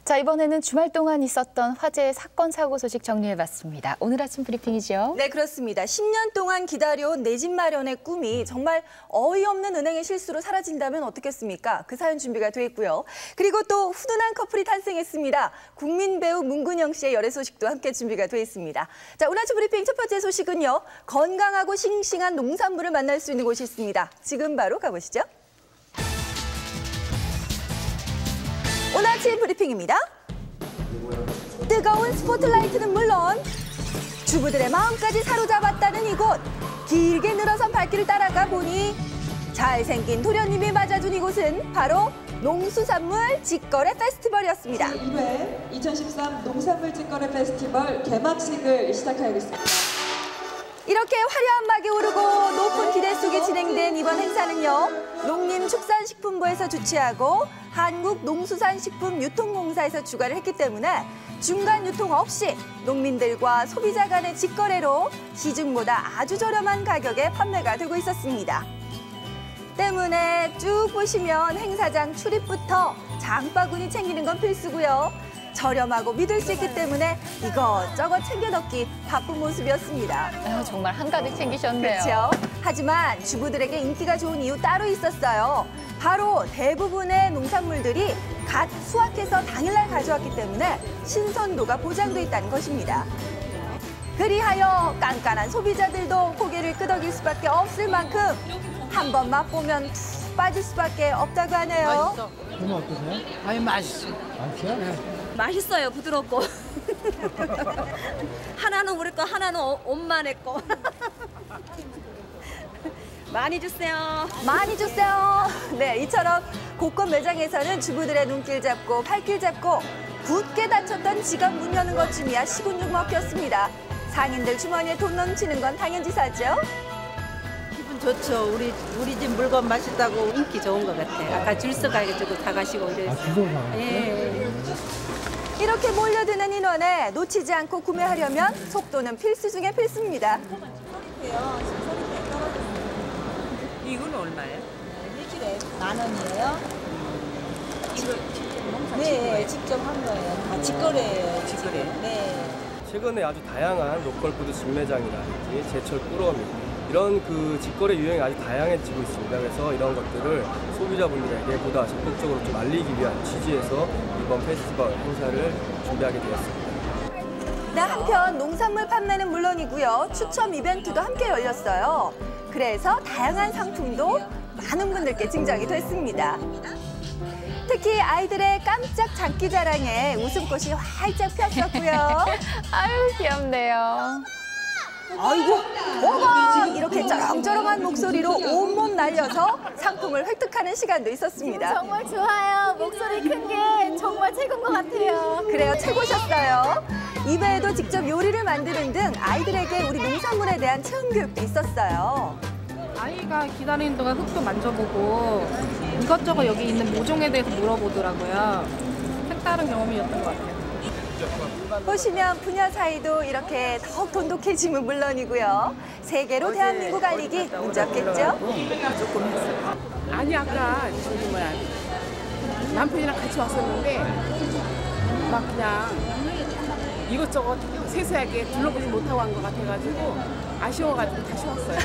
자, 이번에는 주말 동안 있었던 화재 사건 사고 소식 정리해봤습니다. 오늘 아침 브리핑이죠. 네, 그렇습니다. 10년 동안 기다려온 내 집 마련의 꿈이 정말 어이없는 은행의 실수로 사라진다면 어떻겠습니까? 그 사연 준비가 돼 있고요. 그리고 또 훈훈한 커플이 탄생했습니다. 국민 배우 문근영 씨의 열애 소식도 함께 준비가 돼 있습니다. 자, 오늘 아침 브리핑 첫 번째 소식은요. 건강하고 싱싱한 농산물을 만날 수 있는 곳이 있습니다. 지금 바로 가보시죠. 오늘 아침 브리핑입니다. 뜨거운 스포트라이트는 물론 주부들의 마음까지 사로잡았다는 이곳. 길게 늘어선 발길을 따라가 보니 잘생긴 도련님이 맞아준 이곳은 바로 농수산물 직거래 페스티벌이었습니다. 1회 2013 농산물 직거래 페스티벌 개막식을 시작하겠습니다. 이렇게 화려한 막이 오르고 높은 기대 속에 진행된 이번 행사는요. 농림축산식품부에서 주최하고 한국농수산식품유통공사에서 주관을 했기 때문에 중간 유통 없이 농민들과 소비자 간의 직거래로 시중보다 아주 저렴한 가격에 판매가 되고 있었습니다. 때문에 쭉 보시면 행사장 출입부터 장바구니 챙기는 건 필수고요. 저렴하고 믿을 수 있기 때문에 이것저것 챙겨 넣기 바쁜 모습이었습니다. 정말 한가득 챙기셨네요. 그렇죠. 하지만 주부들에게 인기가 좋은 이유 따로 있었어요. 바로 대부분의 농산물들이 갓 수확해서 당일날 가져왔기 때문에 신선도가 보장돼 있다는 것입니다. 그리하여 깐깐한 소비자들도 고개를 끄덕일 수밖에 없을 만큼 한 번 맛보면 푹 빠질 수밖에 없다고 하네요. 맛있어. 그러면 어떠세요? 아니 맛있어. 맛있어요? 네. 맛있어요. 부드럽고. 하나는 우리 거, 하나는 엄마네 거. 많이 주세요. 많이 주세요. 네, 이처럼 곳곳 매장에서는 주부들의 눈길 잡고 발길 잡고 굳게 닫혔던 지갑 문 여는 것쯤이야 시군죽 먹혔습니다. 상인들 주머니에 돈 넘치는 건 당연지사죠. 기분 좋죠. 우리 집 물건 맛있다고 인기 좋은 것 같아요. 아까 줄 서가지고 다 가시고 이랬어요. 아, 주소 가요? 예. 이렇게 몰려드는 인원에 놓치지 않고 구매하려면 속도는 필수 중에 필수입니다. 이건 얼마예요? 1kg에 10,000원이에요. 네, 직접 한 거예요. 다 직거래예요. 직거래. 네. 최근에 아주 다양한 로컬푸드 진매장이라든지 제철 꾸러미 이런 그 직거래 유형이 아주 다양해지고 있습니다. 그래서 이런 것들을 소비자분들에게 보다 적극적으로 좀 알리기 위한 취지에서 이번 페스티벌 행사를 준비하게 되었습니다. 네, 한편 농산물 판매는 물론이고요. 추첨 이벤트도 함께 열렸어요. 그래서 다양한 상품도 많은 분들께 증정이 됐습니다. 특히 아이들의 깜짝 장기자랑에 웃음꽃이 활짝 폈었고요. 아유, 귀엽네요. 아이고, 어머! 이렇게 쩌렁쩌렁한 목소리로 온몸 날려서 상품을 획득하는 시간도 있었습니다. 정말 좋아요. 목소리 큰 게 정말 최고인 것 같아요. 그래요, 최고셨어요. 이외에도 직접 요리를 만드는 등 아이들에게 우리 농산물에 대한 체험 교육도 있었어요. 아이가 기다리는 동안 흙도 만져보고 이것저것 여기 있는 모종에 대해서 물어보더라고요. 색다른 경험이었던 것 같아요. 보시면 부녀 사이도 이렇게 더욱 돈독해짐은 물론이고요. 세계로 대한민국 알리기 문제 없겠죠? 아니 아까 저기 뭐야 남편이랑 같이 왔었는데 막 그냥 이것저것 세세하게 둘러보지 못하고 한 것 같아가지고 아쉬워가지고 다시 왔어요.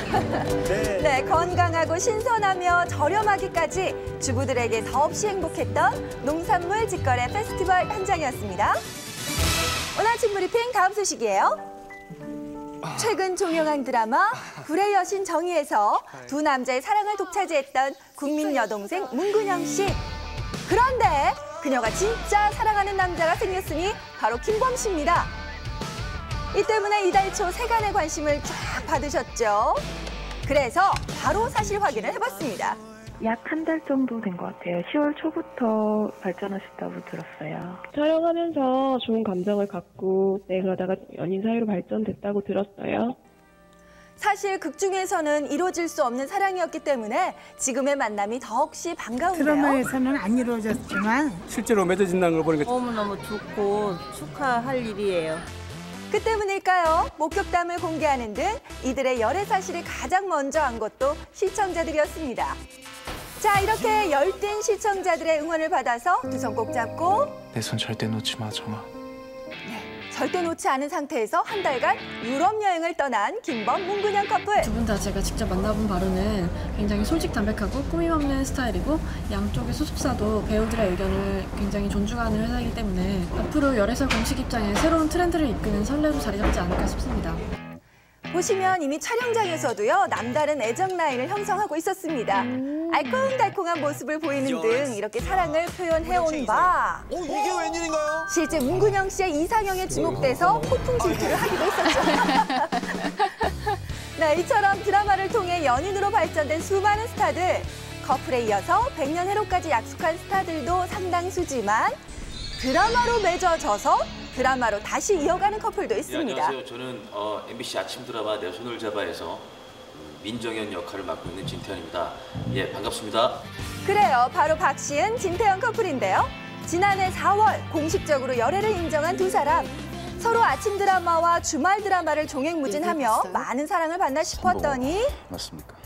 네, 건강하고 신선하며 저렴하기까지 주부들에게 더없이 행복했던 농산물 직거래 페스티벌 현장이었습니다. 오늘 아침 브리핑 다음 소식이에요. 최근 종영한 드라마 불의 여신 정의에서 두 남자의 사랑을 독차지했던 국민 여동생 문근영 씨. 그런데 그녀가 진짜 사랑하는 남자가 생겼으니 바로 김범 씨입니다. 이 때문에 이달 초 세간의 관심을 쫙 받으셨죠. 그래서 바로 사실 확인을 해봤습니다. 약 한 달 정도 된 것 같아요. 10월 초부터 발전하셨다고 들었어요. 촬영하면서 좋은 감정을 갖고 그러다가 연인 사이로 발전됐다고 들었어요. 사실 극 중에서는 이루어질 수 없는 사랑이었기 때문에 지금의 만남이 더욱이 반가운데요. 드라마에서는 안 이루어졌지만 실제로 맺어진다는 걸 보니까 너무너무 좋고 축하할 일이에요. 그 때문일까요? 목격담을 공개하는 등 이들의 열애 사실을 가장 먼저 안 것도 시청자들이었습니다. 자, 이렇게 열띤 시청자들의 응원을 받아서 두 손 꼭 잡고 내 손 절대 놓지 마, 정아. 절대 놓지 않은 상태에서 한 달간 유럽 여행을 떠난 김범, 문근영 커플. 두 분 다 제가 직접 만나본 바로는 굉장히 솔직담백하고 꾸밈 없는 스타일이고 양쪽의 소속사도 배우들의 의견을 굉장히 존중하는 회사이기 때문에 앞으로 열애설 공식 입장에 새로운 트렌드를 이끄는 선례로 자리 잡지 않을까 싶습니다. 보시면 이미 촬영장에서도요, 남다른 애정 라인을 형성하고 있었습니다. 알콩달콩한 모습을 보이는 등 이렇게 사랑을 표현해온 바 이게 웬일인가요? 실제 문근영 씨의 이상형에 주목돼서 폭풍 질투를 하기도 했었죠. 네, 이처럼 드라마를 통해 연인으로 발전된 수많은 스타들, 커플에 이어서 100년 해로까지 약속한 스타들도 상당수지만 드라마로 맺어져서 드라마로 다시 이어가는 커플도 있습니다. 예, 안녕하세요. 저는 MBC 아침 드라마 내 손을 잡아에서 민정현 역할을 맡고 있는 진태현입니다. 예, 반갑습니다. 그래요. 바로 박시은, 진태현 커플인데요. 지난해 4월 공식적으로 열애를 인정한 두 사람. 서로 아침 드라마와 주말 드라마를 종횡무진하며 많은 사랑을 받나 싶었더니 맞습니까?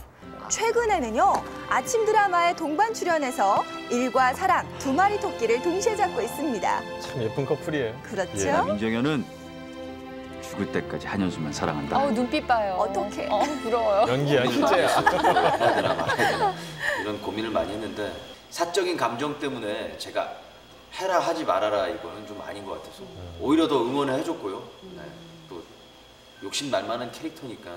최근에는요, 아침 드라마에 동반 출연해서 일과 사랑 두 마리 토끼를 동시에 잡고 있습니다. 참 예쁜 커플이에요. 그렇죠? 예, 민정현은 죽을 때까지 한현수만 사랑한다. 눈빛 봐요. 어떡해. 부러워요. 연기야, 실제야. 이런 고민을 많이 했는데 사적인 감정 때문에 제가 해라 하지 말아라 이거는 좀 아닌 것 같아서 오히려 더 응원을 해줬고요. 네, 또 욕심 날 만한 캐릭터니까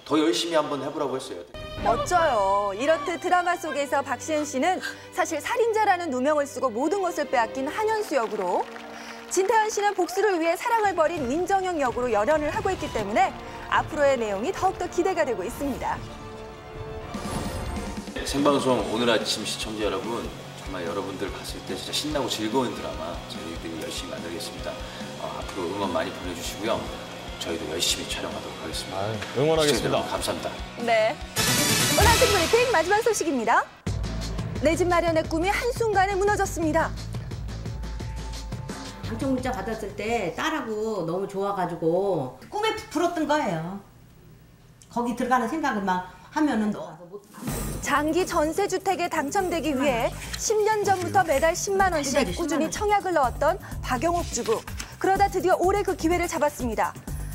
더 열심히 한번 해보라고 했어요. 멋져요. 이렇듯 드라마 속에서 박시은 씨는 사실 살인자라는 누명을 쓰고 모든 것을 빼앗긴 한현수 역으로, 진태현 씨는 복수를 위해 사랑을 버린 민정현 역으로 열연을 하고 있기 때문에 앞으로의 내용이 더욱더 기대가 되고 있습니다. 생방송 오늘 아침 시청자 여러분, 정말 여러분들 봤을 때 진짜 신나고 즐거운 드라마 저희들이 열심히 만들겠습니다. 앞으로 응원 많이 보내주시고요. 저희도 열심히 촬영하도록 하겠습니다. 응원하겠습니다. 감사합니다. 네. 오늘 아침 브리핑 마지막 소식입니다. 내 집 마련의 꿈이 한순간에 무너졌습니다. 당첨 문자 받았을 때 딸하고 너무 좋아가지고 꿈에 부풀었던 거예요. 거기 들어가는 생각을 막 하면은 장기 전세주택에 당첨되기 위해 10년 전부터 매달 10만 원씩 꾸준히 청약을 넣었던 박영옥 주부. 그러다 드디어 올해 그 기회를 잡았습니다.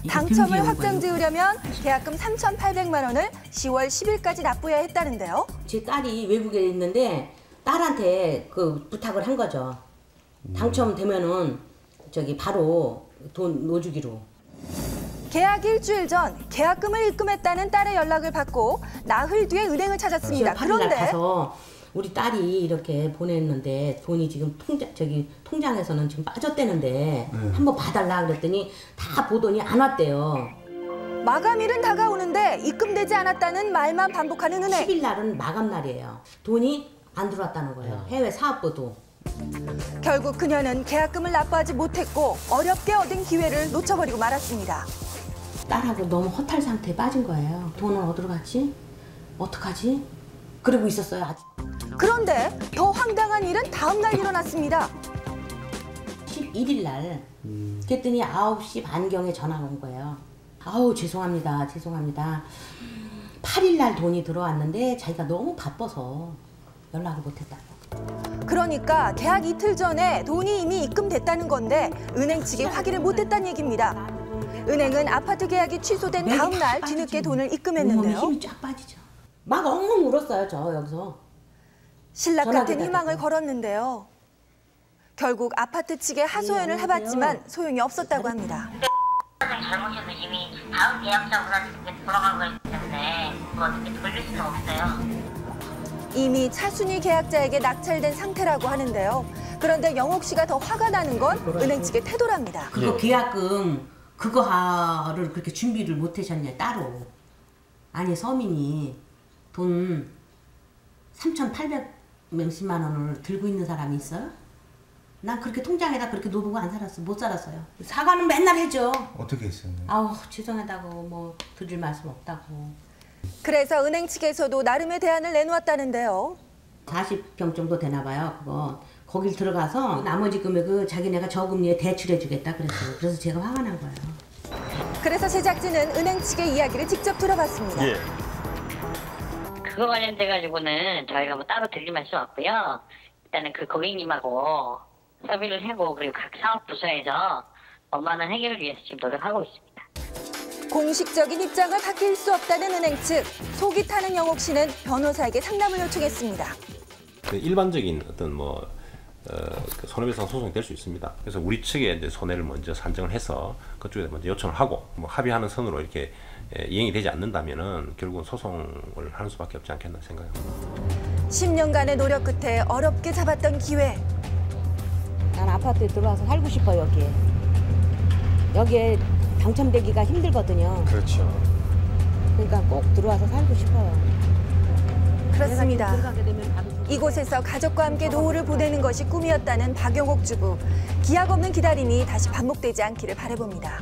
당첨을 확정 지으려면 계약금 3,800만 원을 10월 10일까지 납부해야 했다는데요. 제 딸이 외국에 있는데 딸한테 그 부탁을 한 거죠. 당첨되면은 저기 바로 돈 넣어주기로. 계약 일주일 전 계약금을 입금했다는 딸의 연락을 받고 나흘 뒤에 은행을 찾았습니다. 그런데 가서 우리 딸이 이렇게 보냈는데 돈이 지금 통장에서는 지금 빠졌대는데 한번 봐달라 그랬더니 다 보더니 안 왔대요. 마감일은 다가오는데 입금되지 않았다는 말만 반복하는 은행. 10일 날은 마감 날이에요. 돈이 안 들어왔다는 거예요. 해외 사업부도. 결국 그녀는 계약금을 납부하지 못했고 어렵게 얻은 기회를 놓쳐버리고 말았습니다. 딸하고 너무 허탈 상태에 빠진 거예요. 돈은 어디로 갔지? 어떡하지? 그러고 있었어요. 아직. 그런데 더 황당한 일은 다음 날 일어났습니다. 11일 날 그랬더니 9시 반경에 전화가 온 거예요. 아우 죄송합니다. 8일 날 돈이 들어왔는데 자기가 너무 바빠서 연락을 못했다고. 그러니까 계약 이틀 전에 돈이 이미 입금됐다는 건데 은행 측이 확인을 못했다는 얘기입니다. 은행은 아파트 계약이 취소된 다음 날 뒤늦게 돈을 입금했는데요. 힘이 쫙 빠지죠. 막 엉엉 울었어요, 저 여기서. 신락 같은 희망을 걸었는데요. 결국 아파트 측에 하소연을 해봤지만 소용이 없었다고 합니다. 잘못해도 이미 다음 계약자보다 돌아간 거기 때문에 그거 어떻게 돌릴 수는 없어요. 이미 차순위 계약자에게 낙찰된 상태라고 하는데요. 그런데 영옥 씨가 더 화가 나는 건 은행 측의 태도랍니다. 그거 계약금 그거를 그렇게 준비를 못 하셨냐 따로. 아니 서민이 돈 3,800몇십만 원을 들고 있는 사람이 있어요? 난 그렇게 통장에다 그렇게 놓고 안 살았어. 못 살았어요. 사과는 맨날 해줘. 어떻게 했어요? 아우 죄송하다고 뭐 드릴 말씀 없다고. 그래서 은행 측에서도 나름의 대안을 내놓았다는데요. 40평 정도 되나 봐요. 그거 거길 들어가서 나머지 금액을 자기네가 저금리에 대출해 주겠다 그랬어요. 그래서 제가 화가 난 거예요. 그래서 제작진은 은행 측의 이야기를 직접 들어봤습니다. 그거 관련돼 가지고는 저희가 뭐 따로 들림할 수 없고요. 일단은 그 고객님하고 협의를 하고 그리고 각 사업부서에서 원만한 해결을 위해서 지금 노력하고 있습니다. 공식적인 입장을 밝힐 수 없다는 은행 측. 속이 타는 영옥 씨는 변호사에게 상담을 요청했습니다. 일반적인 어떤 손해배상 소송이 될 수 있습니다. 그래서 우리 측에 이제 손해를 먼저 산정을 해서 그쪽에 먼저 요청을 하고 합의하는 선으로 이렇게 이행이 되지 않는다면은 결국은 소송을 하는 수밖에 없지 않겠나 생각합니다. 10년간의 노력 끝에 어렵게 잡았던 기회. 난 아파트에 들어와서 살고 싶어 여기에. 여기에 당첨되기가 힘들거든요. 그렇죠. 그러니까 꼭 들어와서 살고 싶어요. 그렇습니다. 이곳에서 가족과 함께 노후를 보내는 것이 꿈이었다는 박용옥 주부. 기약 없는 기다림이 다시 반복되지 않기를 바라봅니다.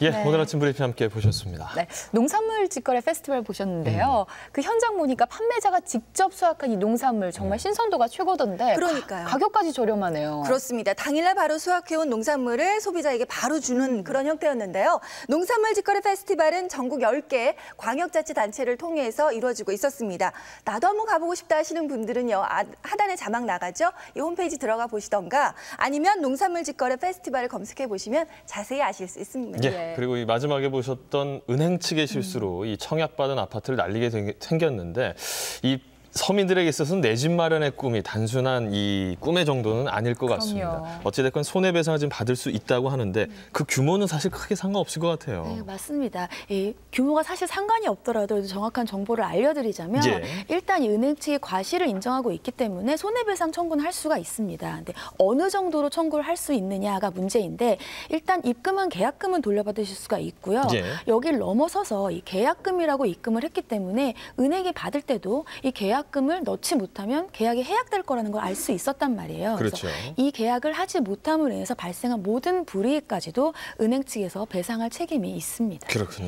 예, 네. 오늘 아침 브리핑 함께 보셨습니다. 네, 농산물 직거래 페스티벌 보셨는데요. 그 현장 보니까 판매자가 직접 수확한 이 농산물 정말 신선도가 최고던데 그러니까요. 가격까지 저렴하네요. 그렇습니다. 당일날 바로 수확해온 농산물을 소비자에게 바로 주는 그런 형태였는데요. 농산물 직거래 페스티벌은 전국 10개 광역자치단체를 통해서 이루어지고 있었습니다. 나도 한번 가보고 싶다 하시는 분들은요. 하단에 자막 나가죠. 이 홈페이지 들어가 보시던가 아니면 농산물 직거래 페스티벌을 검색해 보시면 자세히 아실 수 있습니다. 예, 그리고 이 마지막에 보셨던 은행 측의 실수로 이 청약받은 아파트를 날리게 생겼는데 이 서민들에게 있어서는 내 집 마련의 꿈이 단순한 이 꿈의 정도는 아닐 것 같습니다. 어찌됐건 손해배상을 지금 받을 수 있다고 하는데 그 규모는 사실 크게 상관없을 것 같아요. 네, 맞습니다. 이 규모가 사실 상관이 없더라도 정확한 정보를 알려드리자면 일단 이 은행 측이 과실을 인정하고 있기 때문에 손해배상 청구는 할 수가 있습니다. 근데 어느 정도로 청구를 할 수 있느냐가 문제인데 일단 입금한 계약금은 돌려받으실 수가 있고요. 여기를 넘어서서 이 계약금이라고 입금을 했기 때문에 은행이 받을 때도 이 계약금을 넣지 못하면 계약이 해약될 거라는 걸 알 수 있었단 말이에요. 그렇죠. 그래서 이 계약을 하지 못함으로 인해서 발생한 모든 불이익까지도 은행 측에서 배상할 책임이 있습니다. 그렇군요.